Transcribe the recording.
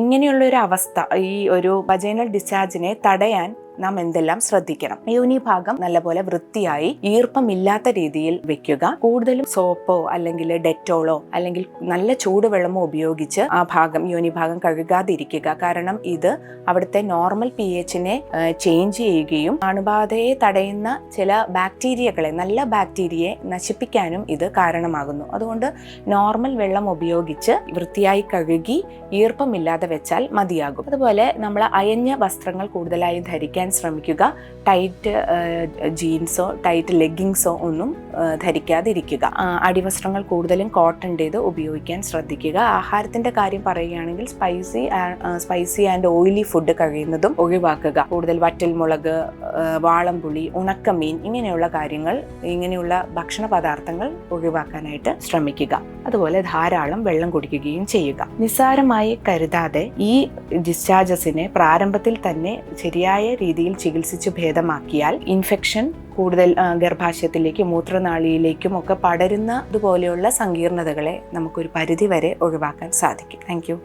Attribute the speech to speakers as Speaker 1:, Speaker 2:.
Speaker 1: ഇങ്ങനെയുള്ള ഒരു അവസ്ഥ, ഈ ഒരു വജൈനൽ ഡിസ്ചാർജിനെ തടയാൻ നാം എന്തെല്ലാം ശ്രദ്ധിക്കണം? യോനി ഭാഗം നല്ലപോലെ വൃത്തിയായി ഈർപ്പമില്ലാത്ത രീതിയിൽ വെക്കുക. കൂടുതലും സോപ്പോ അല്ലെങ്കിൽ ഡെറ്റോളോ അല്ലെങ്കിൽ നല്ല ചൂടുവെള്ളമോ ഉപയോഗിച്ച് ആ ഭാഗം, യോനി ഭാഗം കഴുകാതിരിക്കുക. കാരണം ഇത് അവിടുത്തെ നോർമൽ pHനെ ചേഞ്ച് ചെയ്യുകയും അണുബാധയെ തടയുന്ന ചില ബാക്ടീരിയകളെ, നല്ല ബാക്ടീരിയയെ നശിപ്പിക്കാനും ഇത് കാരണമാകുന്നു. അതുകൊണ്ട് നോർമൽ വെള്ളം ഉപയോഗിച്ച് വൃത്തിയായി കഴുകി ഈർപ്പമില്ലാതെ വെച്ചാൽ മതിയാകും. അതുപോലെ നമ്മൾ അയഞ്ഞ വസ്ത്രങ്ങൾ കൂടുതലായി ധരിക്കാൻ ശ്രമിക്കുക. ടൈറ്റ് ജീൻസോ ടൈറ്റ് ലെഗിങ്സോ ഒന്നും ധരിക്കാതിരിക്കുക. അടിവസ്ത്രങ്ങൾ കൂടുതലും കോട്ടൻ്റേത് ഉപയോഗിക്കാൻ ശ്രദ്ധിക്കുക. ആഹാരത്തിന്റെ കാര്യം പറയുകയാണെങ്കിൽ സ്പൈസി ആൻഡ് ഓയിലി ഫുഡ് കഴിയുന്നതും ഒഴിവാക്കുക. കൂടുതൽ വറ്റൽമുളക്, വാളംപുളി, ഉണക്കമീൻ ഇങ്ങനെയുള്ള കാര്യങ്ങൾ, ഇങ്ങനെയുള്ള ഭക്ഷണ പദാർത്ഥങ്ങൾ ഒഴിവാക്കാനായിട്ട് ശ്രമിക്കുക. അതുപോലെ ധാരാളം വെള്ളം കുടിക്കുകയും ചെയ്യുക. നിസ്സാരമായി കരുതാതെ ഈ ഡിസ്ചാർജസിനെ പ്രാരംഭത്തിൽ തന്നെ ശരിയായ രീതിയിൽ ചികിത്സിച്ച് ഭേദമാക്കിയാൽ ഇൻഫെക്ഷൻ കൂടുതൽ ഗർഭാശയത്തിലേക്കും മൂത്രനാളിയിലേക്കും ഒക്കെ പടരുന്നതുപോലെയുള്ള സങ്കീർണതകളെ നമുക്കൊരു പരിധി വരെ ഒഴിവാക്കാൻ സാധിക്കും. Thank you.